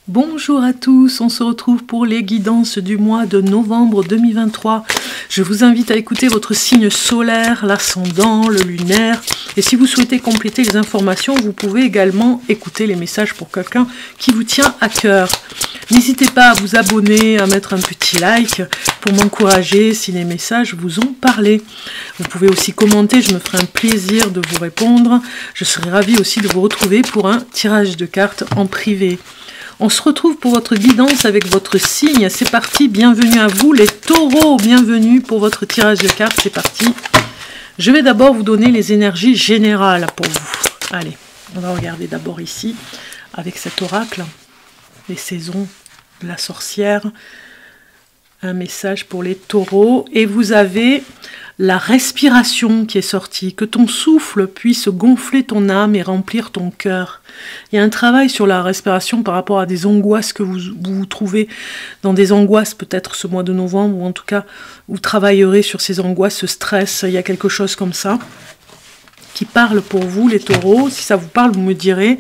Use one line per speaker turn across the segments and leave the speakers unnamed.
Bonjour à tous, on se retrouve pour les guidances du mois de novembre 2023. Je vous invite à écouter votre signe solaire, l'ascendant, le lunaire. Et si vous souhaitez compléter les informations, vous pouvez également écouter les messages pour quelqu'un qui vous tient à cœur. N'hésitez pas à vous abonner, à mettre un petit like pour m'encourager si les messages vous ont parlé. Vous pouvez aussi commenter, je me ferai un plaisir de vous répondre. Je serai ravie aussi de vous retrouver pour un tirage de cartes en privé. On se retrouve pour votre guidance avec votre signe. C'est parti, bienvenue à vous les taureaux, bienvenue pour votre tirage de cartes, c'est parti. Je vais d'abord vous donner les énergies générales pour vous. Allez, on va regarder d'abord ici avec cet oracle, les saisons de la sorcière. Un message pour les taureaux. Et vous avez la respiration qui est sortie. Que ton souffle puisse gonfler ton âme et remplir ton cœur. Il y a un travail sur la respiration par rapport à des angoisses que vous trouvez dans des angoisses peut-être ce mois de novembre, ou en tout cas vous travaillerez sur ces angoisses, ce stress. Il y a quelque chose comme ça qui parle pour vous les taureaux. Si ça vous parle, vous me direz.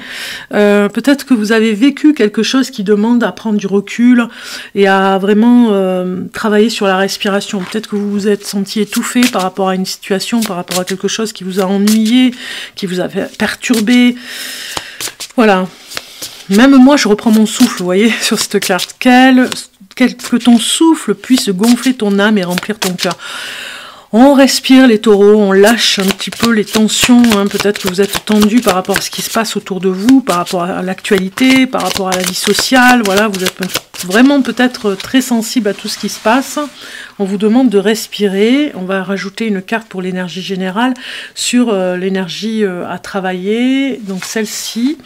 Peut-être que vous avez vécu quelque chose qui demande à prendre du recul et à vraiment travailler sur la respiration. Peut-être que vous vous êtes senti étouffé par rapport à une situation, par rapport à quelque chose qui vous a ennuyé, qui vous a perturbé. Voilà. Même moi, je reprends mon souffle, vous voyez, sur cette carte. Que ton souffle puisse gonfler ton âme et remplir ton cœur. On respire les taureaux, on lâche un petit peu les tensions, hein. Peut-être que vous êtes tendu par rapport à ce qui se passe autour de vous, par rapport à l'actualité, par rapport à la vie sociale, voilà, vous êtes vraiment peut-être très sensible à tout ce qui se passe. On vous demande de respirer, on va rajouter une carte pour l'énergie générale sur l'énergie à travailler, donc celle-ci,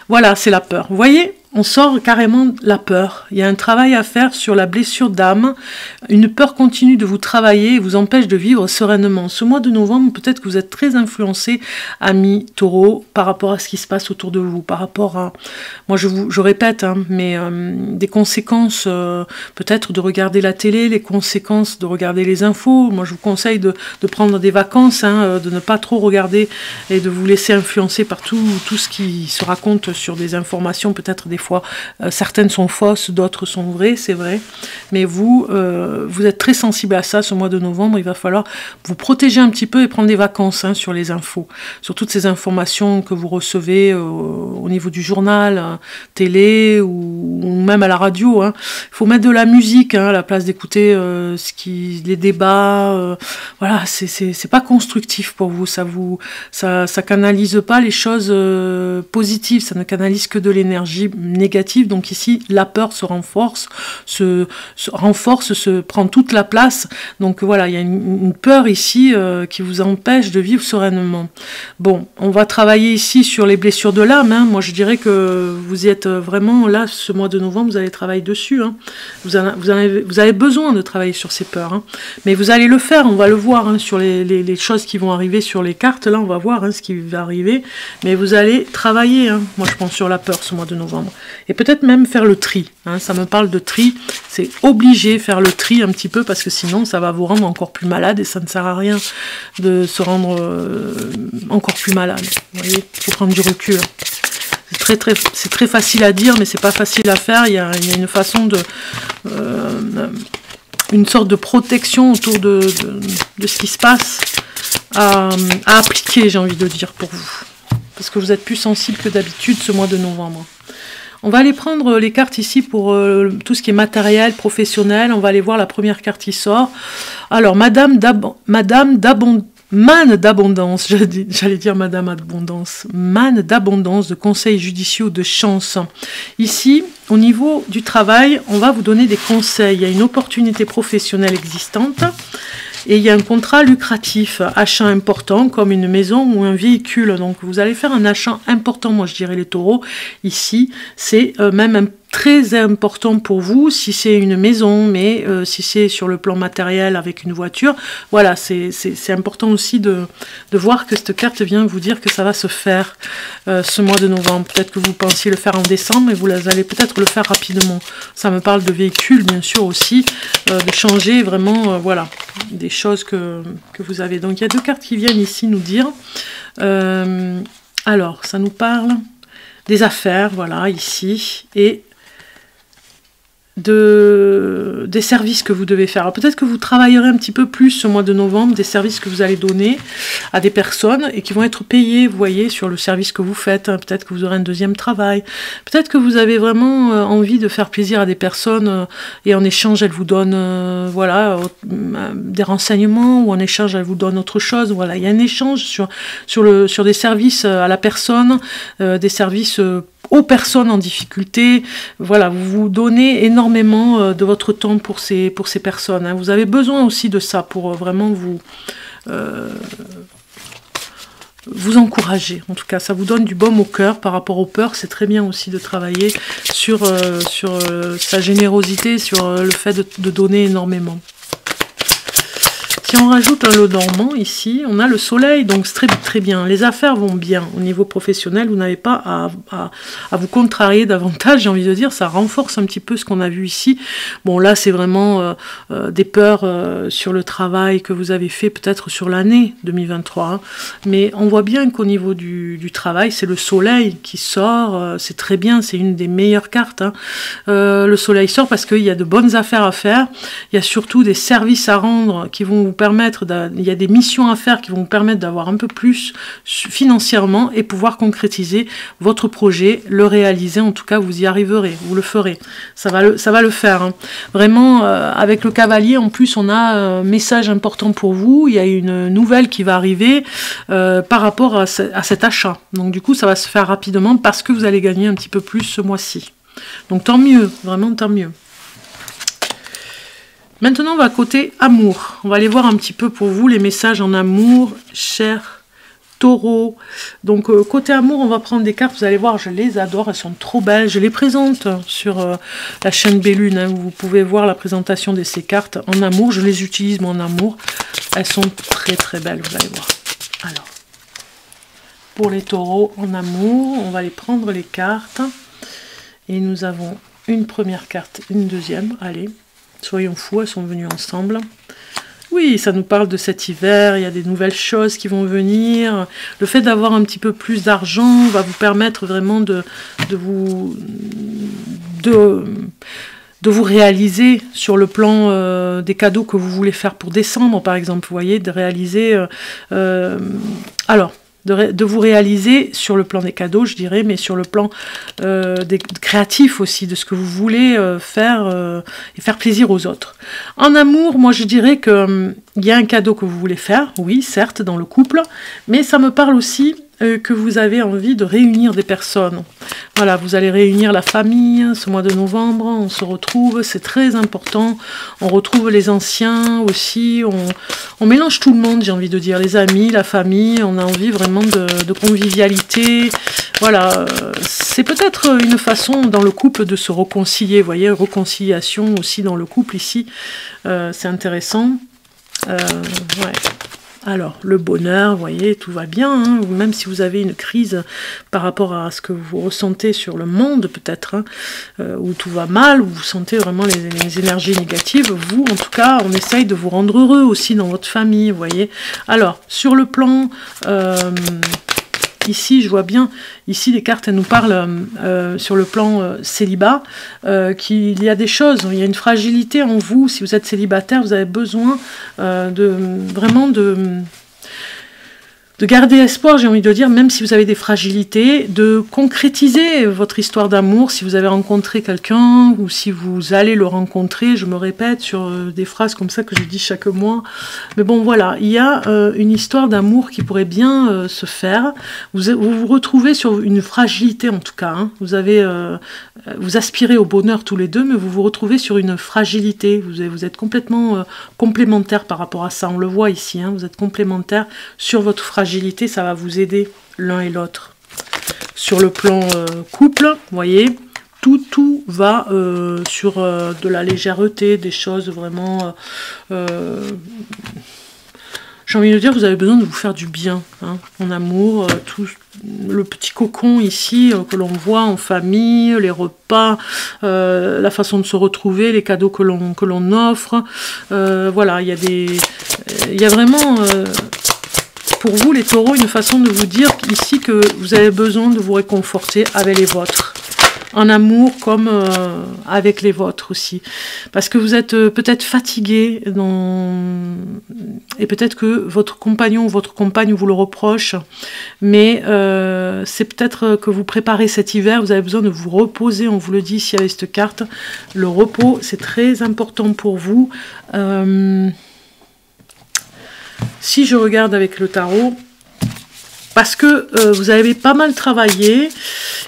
voilà, c'est la peur. Vous voyez ? On sort carrément de la peur. Il y a un travail à faire sur la blessure d'âme. Une peur continue de vous travailler et vous empêche de vivre sereinement. Ce mois de novembre, peut-être que vous êtes très influencés, amis taureaux, par rapport à ce qui se passe autour de vous, par rapport à, moi je répète, hein, mais des conséquences, peut-être de regarder la télé, les conséquences de regarder les infos. Moi je vous conseille de prendre des vacances, hein, de ne pas trop regarder et de vous laisser influencer par tout ce qui se raconte sur des informations, peut-être des fois, certaines sont fausses, d'autres sont vraies, c'est vrai, mais vous êtes très sensible à ça ce mois de novembre. Il va falloir vous protéger un petit peu et prendre des vacances, hein, sur les infos, sur toutes ces informations que vous recevez au niveau du journal, télé ou même à la radio, hein. Il faut mettre de la musique, hein, à la place d'écouter les débats, voilà, c'est pas constructif pour vous, ça canalise pas les choses positives, ça ne canalise que de l'énergie négative. Donc ici la peur se renforce, prend toute la place. Donc voilà, il y a une peur ici qui vous empêche de vivre sereinement. Bon, on va travailler ici sur les blessures de l'âme, hein. Moi je dirais que vous y êtes vraiment là, ce mois de novembre, vous allez travailler dessus, hein. Vous avez besoin de travailler sur ces peurs, hein. Mais vous allez le faire, on va le voir, hein, sur les choses qui vont arriver sur les cartes. Là on va voir, hein, ce qui va arriver, mais vous allez travailler, hein, moi je pense, sur la peur ce mois de novembre. Et peut-être même faire le tri, hein, ça me parle de tri, c'est obligé faire le tri un petit peu, parce que sinon ça va vous rendre encore plus malade et ça ne sert à rien de se rendre encore plus malade. Vous voyez, il faut prendre du recul. C'est très facile à dire, mais c'est pas facile à faire. Il y a une façon une sorte de protection autour de ce qui se passe à appliquer, j'ai envie de dire, pour vous. Parce que vous êtes plus sensible que d'habitude ce mois de novembre. On va aller prendre les cartes ici pour tout ce qui est matériel, professionnel. On va aller voir la première carte qui sort. Alors, Manne d'abondance, j'allais dire Madame Abondance. Manne d'abondance, de conseils judicieux, de chance. Ici, au niveau du travail, on va vous donner des conseils. Il y a une opportunité professionnelle existante. Et il y a un contrat lucratif, achat important comme une maison ou un véhicule. Donc vous allez faire un achat important, moi je dirais les taureaux. Ici, c'est même très important pour vous si c'est une maison, mais si c'est sur le plan matériel avec une voiture, voilà, c'est important aussi de voir que cette carte vient vous dire que ça va se faire ce mois de novembre. Peut-être que vous pensiez le faire en décembre, mais vous allez peut-être le faire rapidement. Ça me parle de véhicules, bien sûr, aussi, de changer vraiment, voilà, des choses que vous avez. Donc il y a deux cartes qui viennent ici nous dire. Alors, ça nous parle des affaires, voilà, ici, et des services que vous devez faire. Peut-être que vous travaillerez un petit peu plus ce mois de novembre, des services que vous allez donner à des personnes et qui vont être payés, vous voyez, sur le service que vous faites. Peut-être que vous aurez un deuxième travail. Peut-être que vous avez vraiment envie de faire plaisir à des personnes et en échange, elles vous donnent voilà, des renseignements ou en échange, elles vous donnent autre chose. Voilà, il y a un échange sur des services à la personne, des services aux personnes en difficulté. Voilà, vous vous donnez énormément de votre temps pour ces personnes. Hein. Vous avez besoin aussi de ça pour vraiment vous encourager. En tout cas, ça vous donne du baume au cœur par rapport aux peurs. C'est très bien aussi de travailler sur sa générosité, sur le fait de donner énormément. Si on rajoute un lot dormant ici, on a le soleil, donc c'est très bien. Les affaires vont bien au niveau professionnel, vous n'avez pas à vous contrarier davantage, j'ai envie de dire, ça renforce un petit peu ce qu'on a vu ici. Bon là c'est vraiment des peurs sur le travail que vous avez fait peut-être sur l'année 2023, hein. Mais on voit bien qu'au niveau du travail, c'est le soleil qui sort, c'est très bien, c'est une des meilleures cartes. Hein. Le soleil sort parce qu'il y a de bonnes affaires à faire, il y a surtout des services à rendre qui vont vous permettre, il y a des missions à faire qui vont vous permettre d'avoir un peu plus financièrement et pouvoir concrétiser votre projet, le réaliser, en tout cas vous y arriverez, vous le ferez, ça va le faire. Hein. Vraiment, avec le cavalier, en plus on a un message important pour vous, il y a une nouvelle qui va arriver par rapport à cet achat, donc du coup ça va se faire rapidement parce que vous allez gagner un petit peu plus ce mois-ci, donc tant mieux, vraiment tant mieux. Maintenant, on va côté amour. On va aller voir un petit peu pour vous les messages en amour, cher taureau. Donc, côté amour, on va prendre des cartes. Vous allez voir, je les adore. Elles sont trop belles. Je les présente sur la chaîne Bellune. Hein, où vous pouvez voir la présentation de ces cartes en amour. Je les utilise, moi, en amour. Elles sont très belles, vous allez voir. Alors, pour les taureaux en amour, on va aller prendre les cartes. Et nous avons une première carte, une deuxième. Allez. Soyons fous, elles sont venues ensemble. Oui, ça nous parle de cet hiver, il y a des nouvelles choses qui vont venir. Le fait d'avoir un petit peu plus d'argent va vous permettre vraiment de vous réaliser sur le plan des cadeaux que vous voulez faire pour décembre, par exemple. Vous voyez, de réaliser... de vous réaliser sur le plan des cadeaux, je dirais, mais sur le plan des créatifs aussi, de ce que vous voulez faire et faire plaisir aux autres. En amour, moi je dirais que il y a un cadeau que vous voulez faire, oui, certes, dans le couple, mais ça me parle aussi que vous avez envie de réunir des personnes. Voilà, vous allez réunir la famille ce mois de novembre, on se retrouve, c'est très important, on retrouve les anciens aussi, on mélange tout le monde, j'ai envie de dire, les amis, la famille, on a envie vraiment de convivialité. Voilà, c'est peut-être une façon dans le couple de se réconcilier, vous voyez, réconciliation aussi dans le couple ici, c'est intéressant. Ouais. Alors, le bonheur, vous voyez, tout va bien, hein, même si vous avez une crise par rapport à ce que vous ressentez sur le monde, peut-être, hein, où tout va mal, où vous sentez vraiment les énergies négatives, vous, en tout cas, on essaye de vous rendre heureux aussi dans votre famille, vous voyez. Alors, sur le plan... ici, je vois bien, ici, les cartes, elles nous parlent sur le plan célibat, qu'il y a des choses, il y a une fragilité en vous. Si vous êtes célibataire, vous avez besoin vraiment de garder espoir, j'ai envie de dire, même si vous avez des fragilités, de concrétiser votre histoire d'amour, si vous avez rencontré quelqu'un, ou si vous allez le rencontrer, je me répète sur des phrases comme ça que je dis chaque mois, mais bon voilà, il y a une histoire d'amour qui pourrait bien se faire, vous retrouvez sur une fragilité en tout cas, hein. Vous aspirez au bonheur tous les deux, mais vous vous retrouvez sur une fragilité, vous êtes complètement complémentaires par rapport à ça, on le voit ici, hein, vous êtes complémentaires sur votre fragilité, ça va vous aider l'un et l'autre. Sur le plan couple, vous voyez, tout va sur de la légèreté, des choses vraiment... j'ai envie de dire, vous avez besoin de vous faire du bien, hein, en amour, tout le petit cocon ici que l'on voit en famille, les repas, la façon de se retrouver, les cadeaux que l'on offre, voilà, il y a vraiment... pour vous, les taureaux, une façon de vous dire ici que vous avez besoin de vous réconforter avec les vôtres. en amour comme avec les vôtres aussi. Parce que vous êtes peut-être fatigué et peut-être que votre compagnon ou votre compagne vous le reproche, mais c'est peut-être que vous préparez cet hiver, vous avez besoin de vous reposer, on vous le dit ici avec cette carte. Le repos, c'est très important pour vous. Si je regarde avec le tarot, parce que vous avez pas mal travaillé,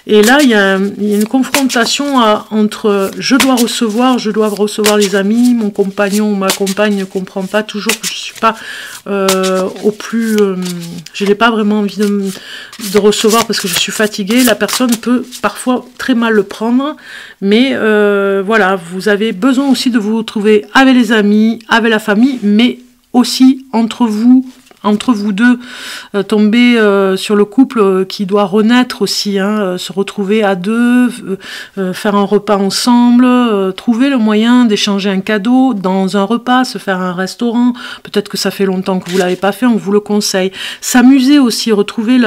et là il y a une confrontation entre je dois recevoir les amis, mon compagnon ou ma compagne ne comprend pas toujours que je suis pas je n'ai pas vraiment envie de recevoir parce que je suis fatiguée. La personne peut parfois très mal le prendre, mais voilà, vous avez besoin aussi de vous retrouver avec les amis, avec la famille, mais aussi entre vous deux, tomber sur le couple qui doit renaître aussi, hein, se retrouver à deux, faire un repas ensemble, trouver le moyen d'échanger un cadeau dans un repas, se faire un restaurant, peut-être que ça fait longtemps que vous ne l'avez pas fait, on vous le conseille. S'amuser aussi, retrouver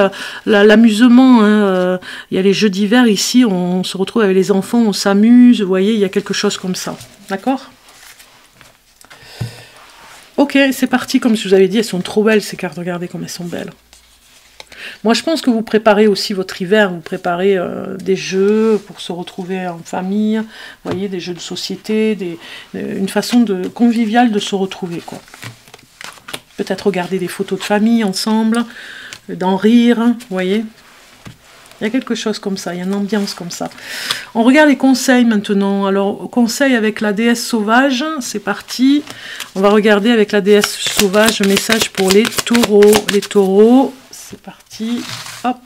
l'amusement, hein, il y a les jeux d'hiver ici, on se retrouve avec les enfants, on s'amuse, vous voyez, il y a quelque chose comme ça, d'accord ? Ok, c'est parti, comme je vous avais dit, elles sont trop belles ces cartes, regardez comme elles sont belles. Moi je pense que vous préparez aussi votre hiver, vous préparez des jeux pour se retrouver en famille, vous voyez, des jeux de société, une façon conviviale de se retrouver, quoi. Peut-être regarder des photos de famille ensemble, d'en rire, vous voyez. Il y a quelque chose comme ça, il y a une ambiance comme ça. On regarde les conseils maintenant. Alors, conseil avec la déesse sauvage, c'est parti. On va regarder avec la déesse sauvage, message pour les taureaux. Les taureaux, c'est parti. Hop.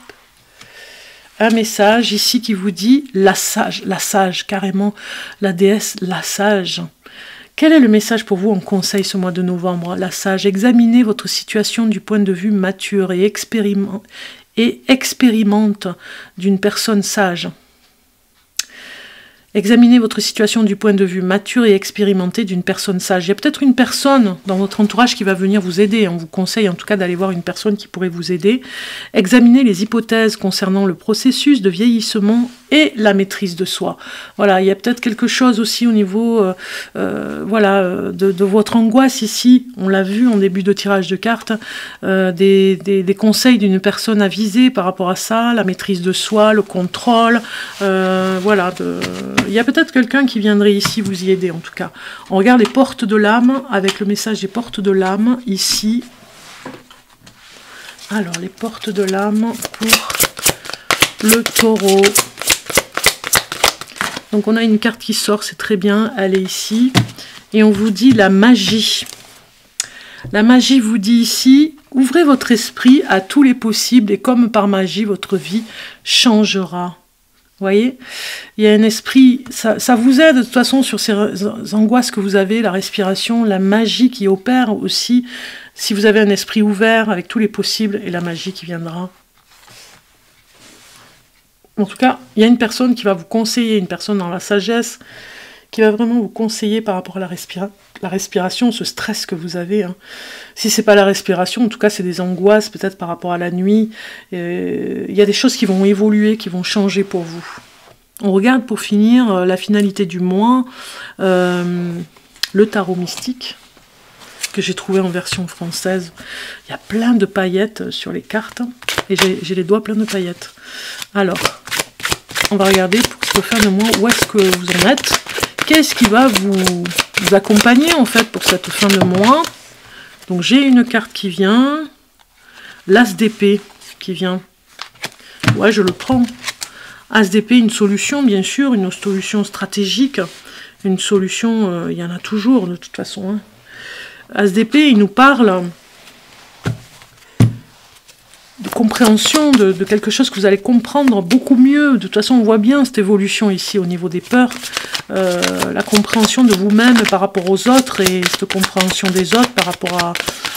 Un message ici qui vous dit la sage, carrément. La déesse, la sage. Quel est le message pour vous en conseil ce mois de novembre? La sage, examinez votre situation du point de vue mature et expérimente d'une personne sage. Examinez votre situation du point de vue mature et expérimenté d'une personne sage. Il y a peut-être une personne dans votre entourage qui va venir vous aider. On vous conseille en tout cas d'aller voir une personne qui pourrait vous aider. Examinez les hypothèses concernant le processus de vieillissement et la maîtrise de soi. Voilà, il y a peut-être quelque chose aussi au niveau de votre angoisse ici. On l'a vu en début de tirage de cartes, des conseils d'une personne avisée par rapport à ça, la maîtrise de soi, le contrôle, il y a peut-être quelqu'un qui viendrait ici vous y aider en tout cas. On regarde les portes de l'âme avec le message des portes de l'âme ici. Alors les portes de l'âme pour le taureau. Donc on a une carte qui sort, c'est très bien, elle est ici. Et on vous dit la magie. La magie vous dit ici, ouvrez votre esprit à tous les possibles et comme par magie, votre vie changera. Vous voyez, il y a un esprit, ça vous aide de toute façon sur ces angoisses que vous avez, la respiration, la magie qui opère aussi, si vous avez un esprit ouvert avec tous les possibles et la magie qui viendra. En tout cas, il y a une personne qui va vous conseiller, une personne dans la sagesse, qui va vraiment vous conseiller par rapport à la respiration, ce stress que vous avez. Hein. Si ce n'est pas la respiration, en tout cas, c'est des angoisses, peut-être par rapport à la nuit. Il y a des choses qui vont évoluer, qui vont changer pour vous. On regarde pour finir la finalité du mois, le tarot mystique, que j'ai trouvé en version française. Il y a plein de paillettes sur les cartes, et j'ai les doigts pleins de paillettes. Alors, on va regarder pour ce fin de mois, où est-ce que vous en êtes. Qu'est-ce qui va vous accompagner en fait pour cette fin de mois? Donc j'ai une carte qui vient, l'As d'épée qui vient. Ouais, je le prends. As d'épée, une solution bien sûr, une solution stratégique, une solution, il y en a toujours de toute façon. Hein. As d'épée, il nous parle de compréhension, de quelque chose que vous allez comprendre beaucoup mieux. De toute façon, on voit bien cette évolution ici au niveau des peurs. La compréhension de vous-même par rapport aux autres et cette compréhension des autres par rapport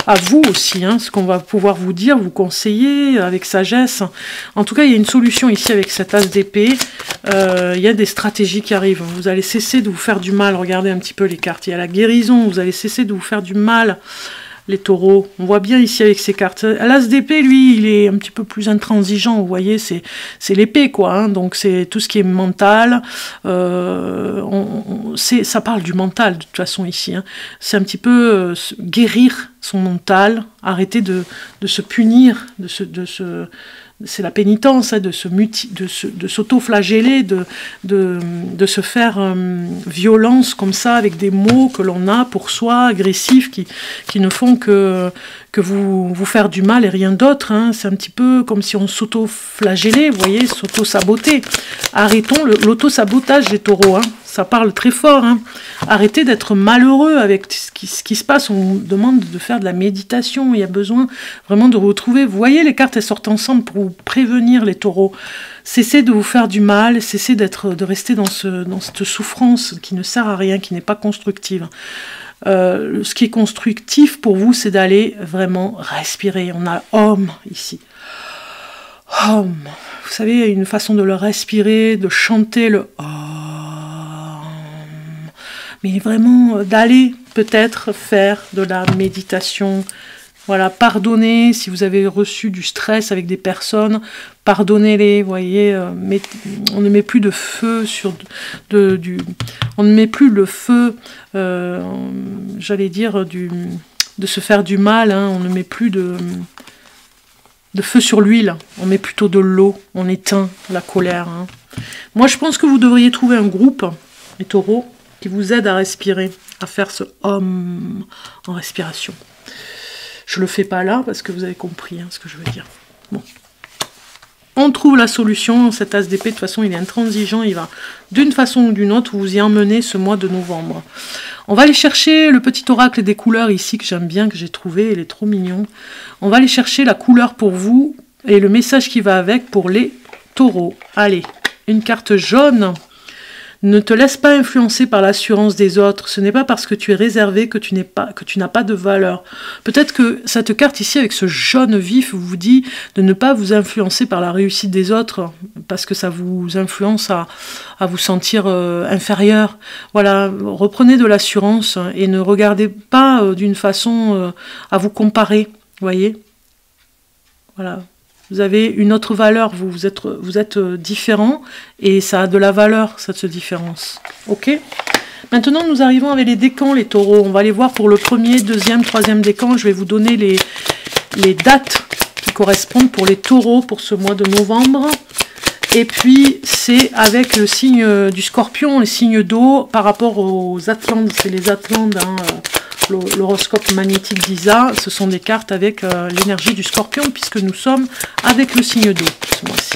à vous aussi. Hein, ce qu'on va pouvoir vous dire, vous conseiller avec sagesse. En tout cas, il y a une solution ici avec cet as d'épée. Il y a des stratégies qui arrivent. Vous allez cesser de vous faire du mal. Regardez un petit peu les cartes. Il y a la guérison. Vous allez cesser de vous faire du mal. les taureaux. On voit bien ici avec ces cartes. L'as d'épée, lui, il est un petit peu plus intransigeant. Vous voyez, c'est l'épée, quoi. Hein. Donc, c'est tout ce qui est mental. Ça parle du mental, de toute façon, ici. Hein. C'est un petit peu guérir son mental, arrêter de se punir, c'est la pénitence, hein, de s'auto-flageller, de se faire violence comme ça, avec des mots que l'on a pour soi, agressifs, qui ne font que vous faire du mal et rien d'autre. Hein. C'est un petit peu comme si on s'auto-flagellait, vous voyez, s'auto-saboter. Arrêtons l'auto-sabotage des taureaux, hein. Ça parle très fort. Hein. Arrêtez d'être malheureux avec ce qui se passe. On vous demande de faire de la méditation. Il y a besoin vraiment de retrouver. Vous voyez, les cartes, elles sortent ensemble pour vous prévenir, les taureaux. Cessez de vous faire du mal. Cessez de rester dans cette souffrance qui ne sert à rien, qui n'est pas constructive. Ce qui est constructif pour vous, c'est d'aller vraiment respirer. On a homme ici. Homme. Vous savez, il y a une façon de le respirer, de chanter le mais vraiment d'aller peut-être faire de la méditation. Voilà, pardonnez si vous avez reçu du stress avec des personnes, pardonnez-les, vous voyez, on ne met plus de feu on ne met plus le feu, j'allais dire, de se faire du mal, hein, on ne met plus de feu sur l'huile, on met plutôt de l'eau, on éteint la colère. Hein. Moi, je pense que vous devriez trouver un groupe, les taureaux, qui vous aide à respirer, à faire ce homme en respiration. Je le fais pas là parce que vous avez compris hein, ce que je veux dire. Bon. On trouve la solution, cet as d'épée, de toute façon il est intransigeant, il va d'une façon ou d'une autre vous y emmener ce mois de novembre. On va aller chercher le petit oracle des couleurs ici que j'aime bien, que j'ai trouvé, il est trop mignon. On va aller chercher la couleur pour vous et le message qui va avec pour les taureaux. Allez, une carte jaune. Ne te laisse pas influencer par l'assurance des autres. Ce n'est pas parce que tu es réservé que tu n'as pas de valeur. Peut-être que cette carte ici, avec ce jaune vif, vous dit de ne pas vous influencer par la réussite des autres, parce que ça vous influence à vous sentir inférieur. Voilà, reprenez de l'assurance et ne regardez pas d'une façon à vous comparer. Voyez ? Voilà. Vous avez une autre valeur, vous êtes différent et ça a de la valeur, cette différence. Ok ? Maintenant, nous arrivons avec les décans, les taureaux. On va les voir pour le premier, deuxième, troisième décan. Je vais vous donner les dates qui correspondent pour les taureaux pour ce mois de novembre. Et puis, c'est avec le signe du scorpion, les signes d'eau, par rapport aux Atlantes. C'est les Atlantes, hein, l'horoscope magnétique d'Isa, ce sont des cartes avec l'énergie du scorpion, puisque nous sommes avec le signe d'eau ce mois-ci.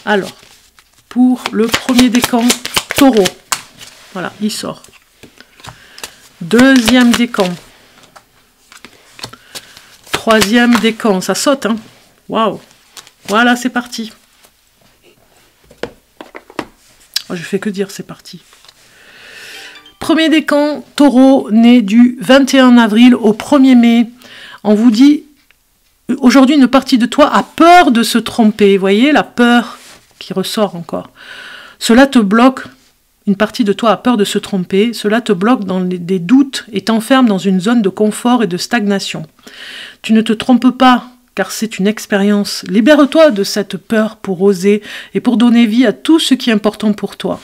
Alors, pour le premier décan, taureau. Voilà, il sort. Deuxième décan. Troisième décan, ça saute, hein. Waouh. Voilà, c'est parti. Oh, je fais que dire, c'est parti. Premier décan, taureau, né du 21 avril au 1er mai. On vous dit, aujourd'hui, une partie de toi a peur de se tromper. Vous voyez, la peur qui ressort encore. Cela te bloque, une partie de toi a peur de se tromper. Cela te bloque dans des doutes et t'enferme dans une zone de confort et de stagnation. Tu ne te trompes pas, car c'est une expérience. Libère-toi de cette peur pour oser et pour donner vie à tout ce qui est important pour toi.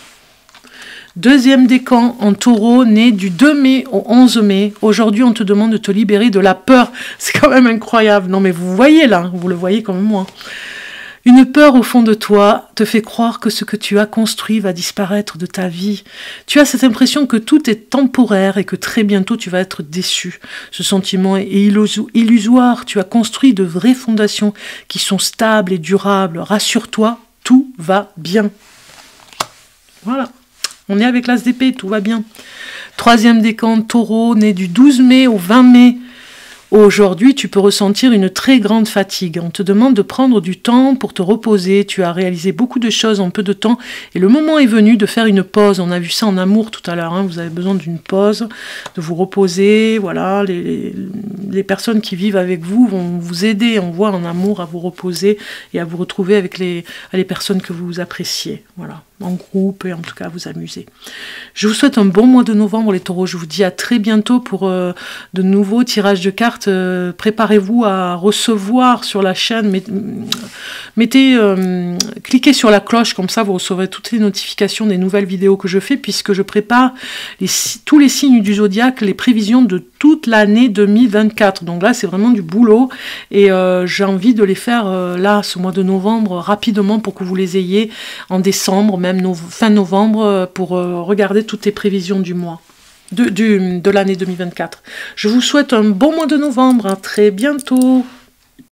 Deuxième décan en taureau, né du 2 mai au 11 mai. Aujourd'hui, on te demande de te libérer de la peur. C'est quand même incroyable. Non, mais vous voyez là, vous le voyez comme moi. Une peur au fond de toi te fait croire que ce que tu as construit va disparaître de ta vie. Tu as cette impression que tout est temporaire et que très bientôt tu vas être déçu. Ce sentiment est illusoire. Tu as construit de vraies fondations qui sont stables et durables. Rassure-toi, tout va bien. Voilà. On est avec l'as d'épée, tout va bien. Troisième décan, taureau, né du 12 mai au 20 mai. Aujourd'hui, tu peux ressentir une très grande fatigue. On te demande de prendre du temps pour te reposer. Tu as réalisé beaucoup de choses en peu de temps. Et le moment est venu de faire une pause. On a vu ça en amour tout à l'heure. Hein. Vous avez besoin d'une pause, de vous reposer. Voilà, les personnes qui vivent avec vous vont vous aider, on voit, en amour, à vous reposer et à vous retrouver avec les personnes que vous appréciez. Voilà, en groupe et en tout cas à vous amuser. Je vous souhaite un bon mois de novembre, les taureaux. Je vous dis à très bientôt pour de nouveaux tirages de cartes cartes, préparez-vous à recevoir sur la chaîne, cliquez sur la cloche, comme ça vous recevrez toutes les notifications des nouvelles vidéos que je fais, puisque je prépare tous les signes du zodiaque, les prévisions de toute l'année 2024. Donc là c'est vraiment du boulot, et j'ai envie de les faire là, ce mois de novembre, rapidement, pour que vous les ayez en décembre, même fin novembre, pour regarder toutes les prévisions du mois. De l'année 2024. Je vous souhaite un bon mois de novembre, à très bientôt.